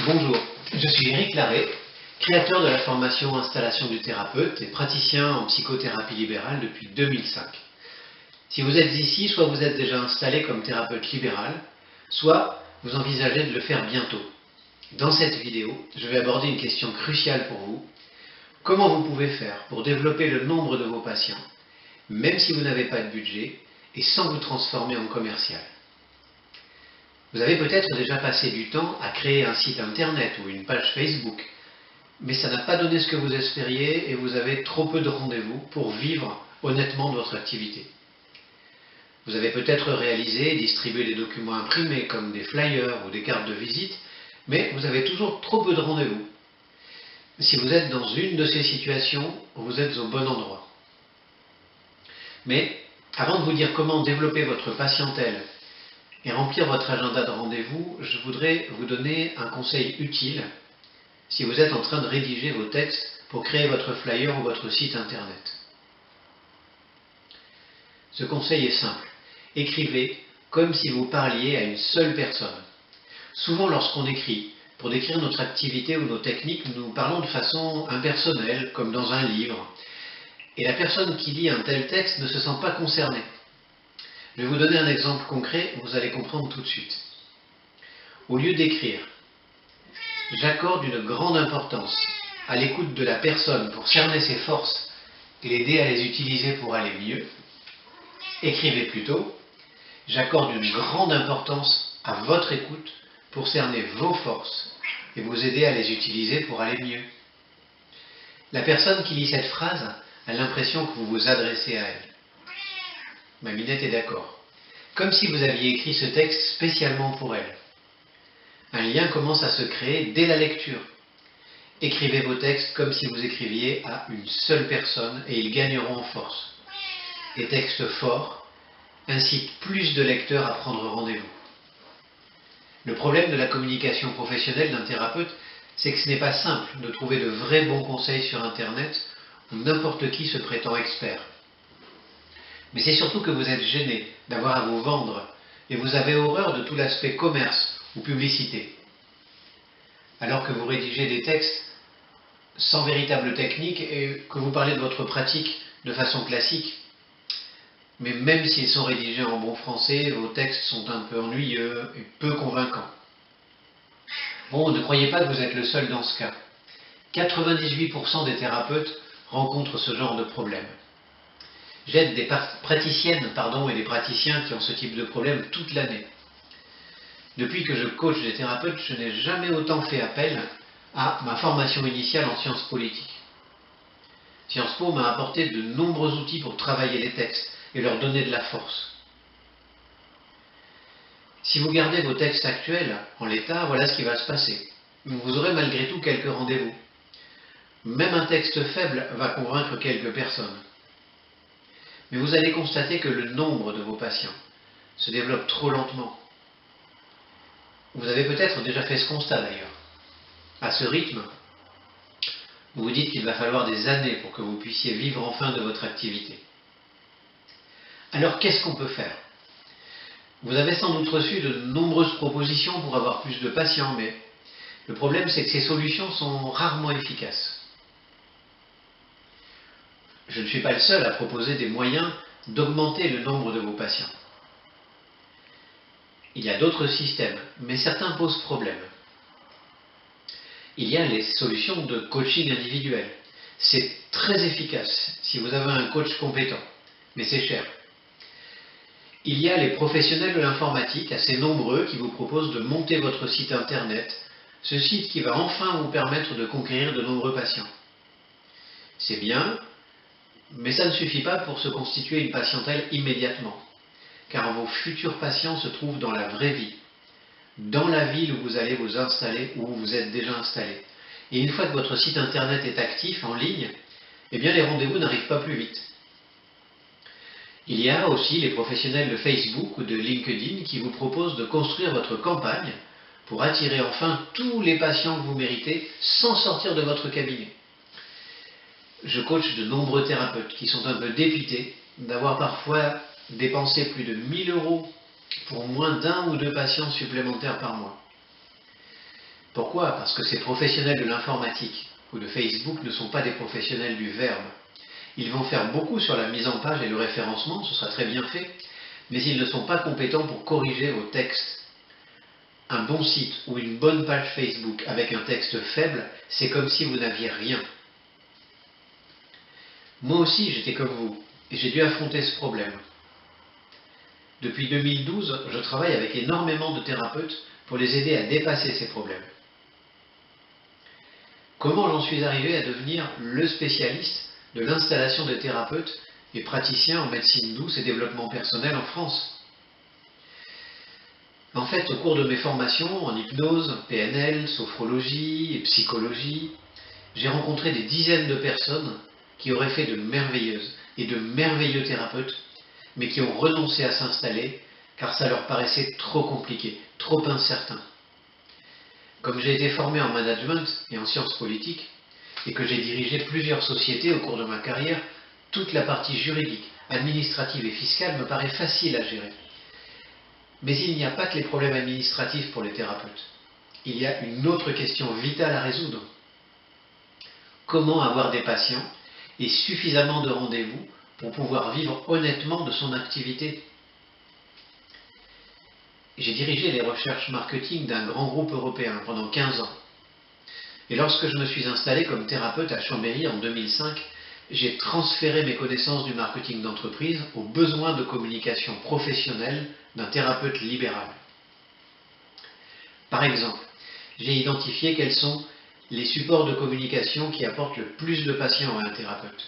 Bonjour, je suis Éric Larrey, créateur de la formation Installation du thérapeute et praticien en psychothérapie libérale depuis 2005. Si vous êtes ici, soit vous êtes déjà installé comme thérapeute libéral, soit vous envisagez de le faire bientôt. Dans cette vidéo, je vais aborder une question cruciale pour vous. Comment vous pouvez faire pour développer le nombre de vos patients, même si vous n'avez pas de budget et sans vous transformer en commercial? Vous avez peut-être déjà passé du temps à créer un site internet ou une page Facebook, mais ça n'a pas donné ce que vous espériez et vous avez trop peu de rendez-vous pour vivre honnêtement de votre activité. Vous avez peut-être réalisé et distribué des documents imprimés comme des flyers ou des cartes de visite, mais vous avez toujours trop peu de rendez-vous. Si vous êtes dans une de ces situations, vous êtes au bon endroit. Mais avant de vous dire comment développer votre patientèle et remplir votre agenda de rendez-vous, je voudrais vous donner un conseil utile si vous êtes en train de rédiger vos textes pour créer votre flyer ou votre site internet. Ce conseil est simple. Écrivez comme si vous parliez à une seule personne. Souvent, lorsqu'on écrit pour décrire notre activité ou nos techniques, nous parlons de façon impersonnelle, comme dans un livre. Et la personne qui lit un tel texte ne se sent pas concernée. Je vais vous donner un exemple concret, vous allez comprendre tout de suite. Au lieu d'écrire « J'accorde une grande importance à l'écoute de la personne pour cerner ses forces et l'aider à les utiliser pour aller mieux », écrivez plutôt « J'accorde une grande importance à votre écoute pour cerner vos forces et vous aider à les utiliser pour aller mieux ». La personne qui lit cette phrase a l'impression que vous vous adressez à elle. Ma Minette est d'accord. Comme si vous aviez écrit ce texte spécialement pour elle. Un lien commence à se créer dès la lecture. Écrivez vos textes comme si vous écriviez à une seule personne et ils gagneront en force. Les textes forts incitent plus de lecteurs à prendre rendez-vous. Le problème de la communication professionnelle d'un thérapeute, c'est que ce n'est pas simple de trouver de vrais bons conseils sur Internet où n'importe qui se prétend expert. Mais c'est surtout que vous êtes gêné d'avoir à vous vendre et vous avez horreur de tout l'aspect commerce ou publicité. Alors que vous rédigez des textes sans véritable technique et que vous parlez de votre pratique de façon classique, mais même s'ils sont rédigés en bon français, vos textes sont un peu ennuyeux et peu convaincants. Bon, ne croyez pas que vous êtes le seul dans ce cas. 98% des thérapeutes rencontrent ce genre de problème. J'aide des praticiennes et des praticiens qui ont ce type de problème toute l'année. Depuis que je coach des thérapeutes, je n'ai jamais autant fait appel à ma formation initiale en sciences politiques. Sciences Po m'a apporté de nombreux outils pour travailler les textes et leur donner de la force. Si vous gardez vos textes actuels en l'état, voilà ce qui va se passer. Vous aurez malgré tout quelques rendez-vous. Même un texte faible va convaincre quelques personnes. Mais vous allez constater que le nombre de vos patients se développe trop lentement. Vous avez peut-être déjà fait ce constat d'ailleurs. À ce rythme, vous vous dites qu'il va falloir des années pour que vous puissiez vivre enfin de votre activité. Alors qu'est-ce qu'on peut faire? Vous avez sans doute reçu de nombreuses propositions pour avoir plus de patients, mais le problème c'est que ces solutions sont rarement efficaces. Je ne suis pas le seul à proposer des moyens d'augmenter le nombre de vos patients. Il y a d'autres systèmes, mais certains posent problème. Il y a les solutions de coaching individuel. C'est très efficace si vous avez un coach compétent, mais c'est cher. Il y a les professionnels de l'informatique, assez nombreux, qui vous proposent de monter votre site internet, ce site qui va enfin vous permettre de conquérir de nombreux patients. C'est bien, mais ça ne suffit pas pour se constituer une patientèle immédiatement, car vos futurs patients se trouvent dans la vraie vie, dans la ville où vous allez vous installer ou où vous êtes déjà installé. Et une fois que votre site internet est actif, en ligne, eh bien les rendez-vous n'arrivent pas plus vite. Il y a aussi les professionnels de Facebook ou de LinkedIn qui vous proposent de construire votre campagne pour attirer enfin tous les patients que vous méritez sans sortir de votre cabinet. Je coach de nombreux thérapeutes qui sont un peu dépités d'avoir parfois dépensé plus de 1000 € pour moins d'un ou deux patients supplémentaires par mois. Pourquoi? Parce que ces professionnels de l'informatique ou de Facebook ne sont pas des professionnels du verbe. Ils vont faire beaucoup sur la mise en page et le référencement, ce sera très bien fait, mais ils ne sont pas compétents pour corriger vos textes. Un bon site ou une bonne page Facebook avec un texte faible, c'est comme si vous n'aviez rien. Moi aussi, j'étais comme vous, et j'ai dû affronter ce problème. Depuis 2012, je travaille avec énormément de thérapeutes pour les aider à dépasser ces problèmes. Comment j'en suis arrivé à devenir le spécialiste de l'installation des thérapeutes et praticiens en médecine douce et développement personnel en France? En fait, au cours de mes formations en hypnose, PNL, sophrologie et psychologie, j'ai rencontré des dizaines de personnes qui auraient fait de merveilleuses et de merveilleux thérapeutes, mais qui ont renoncé à s'installer car ça leur paraissait trop compliqué, trop incertain. Comme j'ai été formé en management et en sciences politiques, et que j'ai dirigé plusieurs sociétés au cours de ma carrière, toute la partie juridique, administrative et fiscale me paraît facile à gérer. Mais il n'y a pas que les problèmes administratifs pour les thérapeutes. Il y a une autre question vitale à résoudre. Comment avoir des patients et suffisamment de rendez-vous pour pouvoir vivre honnêtement de son activité? J'ai dirigé les recherches marketing d'un grand groupe européen pendant 15 ans. Et lorsque je me suis installé comme thérapeute à Chambéry en 2005, j'ai transféré mes connaissances du marketing d'entreprise aux besoins de communication professionnelle d'un thérapeute libéral. Par exemple, j'ai identifié quels sont les supports de communication qui apportent le plus de patients à un thérapeute.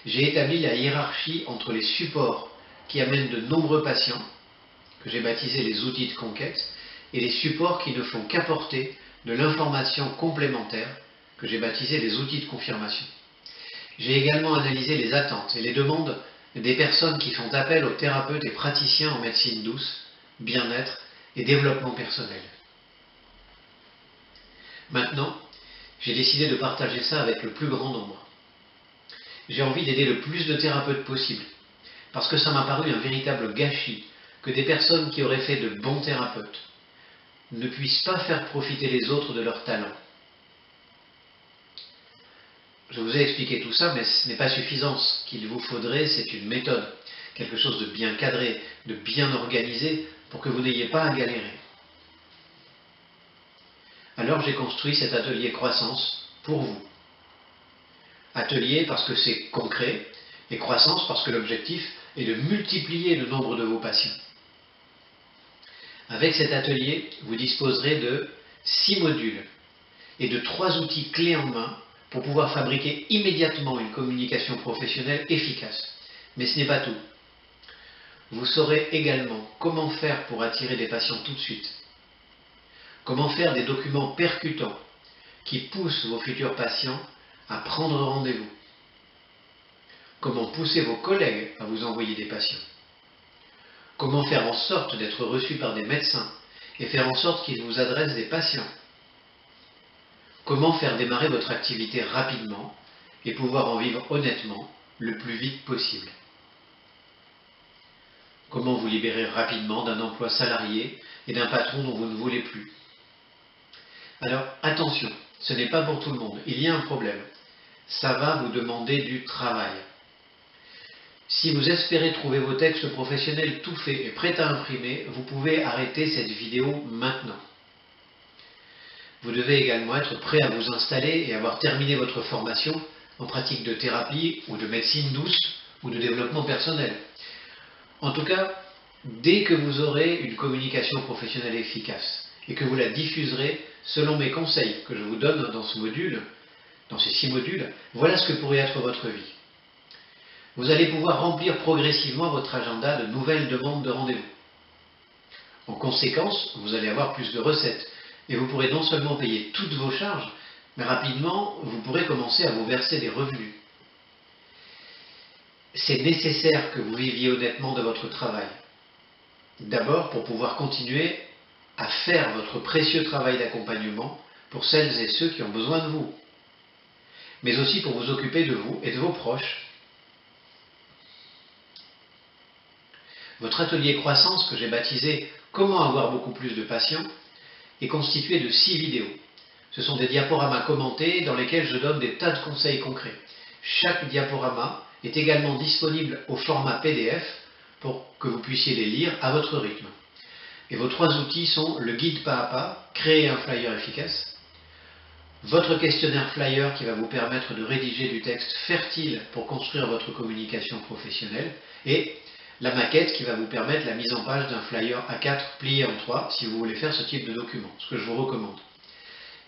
J'ai établi la hiérarchie entre les supports qui amènent de nombreux patients, que j'ai baptisé les outils de conquête, et les supports qui ne font qu'apporter de l'information complémentaire, que j'ai baptisé les outils de confirmation. J'ai également analysé les attentes et les demandes des personnes qui font appel aux thérapeutes et praticiens en médecine douce, bien-être et développement personnel. Maintenant, j'ai décidé de partager ça avec le plus grand nombre. J'ai envie d'aider le plus de thérapeutes possible, parce que ça m'a paru un véritable gâchis que des personnes qui auraient fait de bons thérapeutes ne puissent pas faire profiter les autres de leurs talents. Je vous ai expliqué tout ça, mais ce n'est pas suffisant. Ce qu'il vous faudrait, c'est une méthode, quelque chose de bien cadré, de bien organisé, pour que vous n'ayez pas à galérer. Alors j'ai construit cet atelier croissance pour vous. Atelier parce que c'est concret, et croissance parce que l'objectif est de multiplier le nombre de vos patients. Avec cet atelier, vous disposerez de 6 modules et de 3 outils clés en main pour pouvoir fabriquer immédiatement une communication professionnelle efficace. Mais ce n'est pas tout. Vous saurez également comment faire pour attirer des patients tout de suite. Comment faire des documents percutants qui poussent vos futurs patients à prendre rendez-vous. Comment pousser vos collègues à vous envoyer des patients. Comment faire en sorte d'être reçu par des médecins et faire en sorte qu'ils vous adressent des patients. Comment faire démarrer votre activité rapidement et pouvoir en vivre honnêtement le plus vite possible. Comment vous libérer rapidement d'un emploi salarié et d'un patron dont vous ne voulez plus. Alors attention, ce n'est pas pour tout le monde, il y a un problème. Ça va vous demander du travail. Si vous espérez trouver vos textes professionnels tout faits et prêts à imprimer, vous pouvez arrêter cette vidéo maintenant. Vous devez également être prêt à vous installer et avoir terminé votre formation en pratique de thérapie ou de médecine douce ou de développement personnel. En tout cas, dès que vous aurez une communication professionnelle efficace et que vous la diffuserez selon mes conseils que je vous donne dans ce module, dans ces 6 modules, voilà ce que pourrait être votre vie. Vous allez pouvoir remplir progressivement votre agenda de nouvelles demandes de rendez-vous. En conséquence, vous allez avoir plus de recettes et vous pourrez non seulement payer toutes vos charges, mais rapidement, vous pourrez commencer à vous verser des revenus. C'est nécessaire que vous viviez honnêtement de votre travail. D'abord, pour pouvoir continuer à faire votre précieux travail d'accompagnement pour celles et ceux qui ont besoin de vous, mais aussi pour vous occuper de vous et de vos proches. Votre atelier croissance que j'ai baptisé « Comment avoir beaucoup plus de patients » est constitué de 6 vidéos. Ce sont des diaporamas commentés dans lesquels je donne des tas de conseils concrets. Chaque diaporama est également disponible au format PDF pour que vous puissiez les lire à votre rythme. Et vos 3 outils sont le guide pas à pas, créer un flyer efficace, votre questionnaire flyer qui va vous permettre de rédiger du texte fertile pour construire votre communication professionnelle, et la maquette qui va vous permettre la mise en page d'un flyer A4 plié en 3 si vous voulez faire ce type de document, ce que je vous recommande.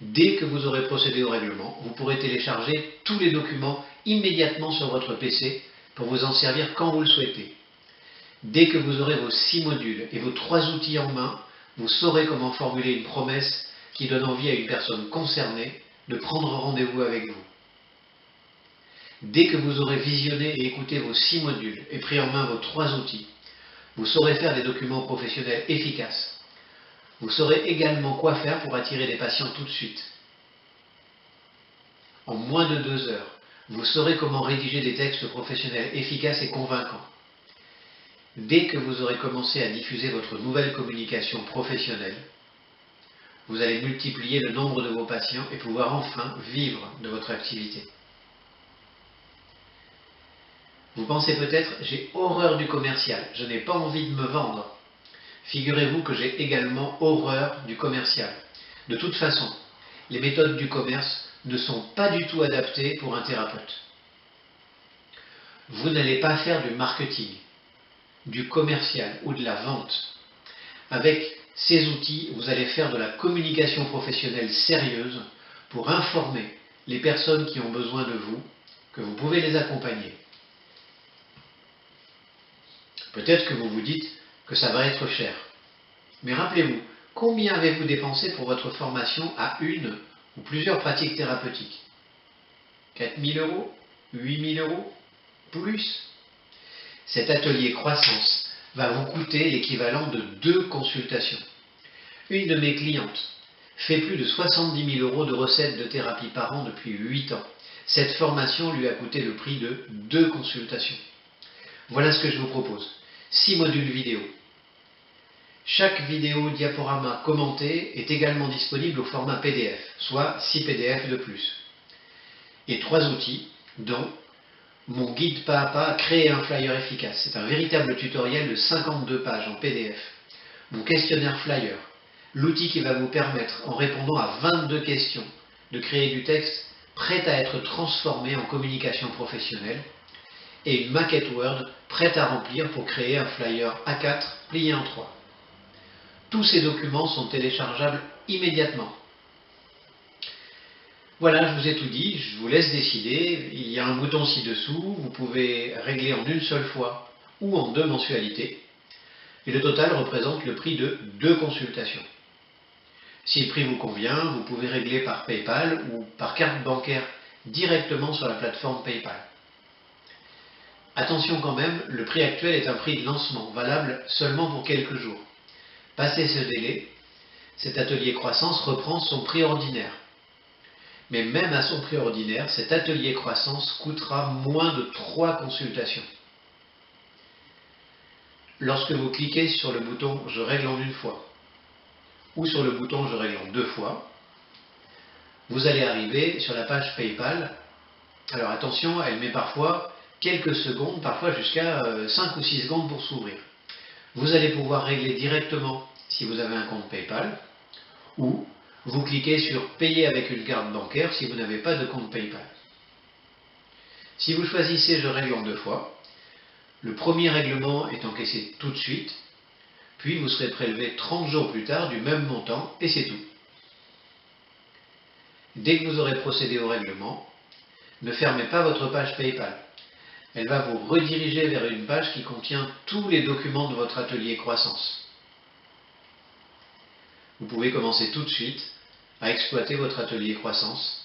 Dès que vous aurez procédé au règlement, vous pourrez télécharger tous les documents immédiatement sur votre PC pour vous en servir quand vous le souhaitez. Dès que vous aurez vos 6 modules et vos 3 outils en main, vous saurez comment formuler une promesse qui donne envie à une personne concernée de prendre rendez-vous avec vous. Dès que vous aurez visionné et écouté vos 6 modules et pris en main vos 3 outils, vous saurez faire des documents professionnels efficaces. Vous saurez également quoi faire pour attirer des patients tout de suite. En moins de 2 heures, vous saurez comment rédiger des textes professionnels efficaces et convaincants. Dès que vous aurez commencé à diffuser votre nouvelle communication professionnelle, vous allez multiplier le nombre de vos patients et pouvoir enfin vivre de votre activité. Vous pensez peut-être, j'ai horreur du commercial, je n'ai pas envie de me vendre. Figurez-vous que j'ai également horreur du commercial. De toute façon, les méthodes du commerce ne sont pas du tout adaptées pour un thérapeute. Vous n'allez pas faire du marketing, du commercial ou de la vente. Avec ces outils, vous allez faire de la communication professionnelle sérieuse pour informer les personnes qui ont besoin de vous, que vous pouvez les accompagner. Peut-être que vous vous dites que ça va être cher. Mais rappelez-vous, combien avez-vous dépensé pour votre formation à une ou plusieurs pratiques thérapeutiques? 4 000 €? 8 000 €? Plus? Cet atelier croissance va vous coûter l'équivalent de 2 consultations. Une de mes clientes fait plus de 70 000 € de recettes de thérapie par an depuis 8 ans. Cette formation lui a coûté le prix de 2 consultations. Voilà ce que je vous propose. 6 modules vidéo. Chaque vidéo diaporama commentée est également disponible au format PDF, soit 6 PDF de plus. Et 3 outils, dont mon guide pas à pas, créer un flyer efficace. C'est un véritable tutoriel de 52 pages en PDF. Mon questionnaire flyer, l'outil qui va vous permettre, en répondant à 22 questions, de créer du texte prêt à être transformé en communication professionnelle. Et une maquette Word prête à remplir pour créer un flyer A4 plié en 3. Tous ces documents sont téléchargeables immédiatement. Voilà, je vous ai tout dit, je vous laisse décider. Il y a un bouton ci-dessous, vous pouvez régler en une seule fois ou en 2 mensualités. Et le total représente le prix de 2 consultations. Si le prix vous convient, vous pouvez régler par PayPal ou par carte bancaire directement sur la plateforme PayPal. Attention quand même, le prix actuel est un prix de lancement, valable seulement pour quelques jours. Passé ce délai, cet atelier croissance reprend son prix ordinaire. Mais même à son prix ordinaire, cet atelier croissance coûtera moins de 3 consultations. Lorsque vous cliquez sur le bouton « Je règle en une fois » ou sur le bouton « Je règle en 2 fois », vous allez arriver sur la page PayPal. Alors attention, elle met parfois quelques secondes, parfois jusqu'à 5 ou 6 secondes pour s'ouvrir. Vous allez pouvoir régler directement si vous avez un compte PayPal, ou vous cliquez sur Payer avec une carte bancaire si vous n'avez pas de compte PayPal. Si vous choisissez Je règle en 2 fois, le premier règlement est encaissé tout de suite, puis vous serez prélevé 30 jours plus tard du même montant, et c'est tout. Dès que vous aurez procédé au règlement, ne fermez pas votre page PayPal. Elle va vous rediriger vers une page qui contient tous les documents de votre atelier croissance. Vous pouvez commencer tout de suite à exploiter votre atelier croissance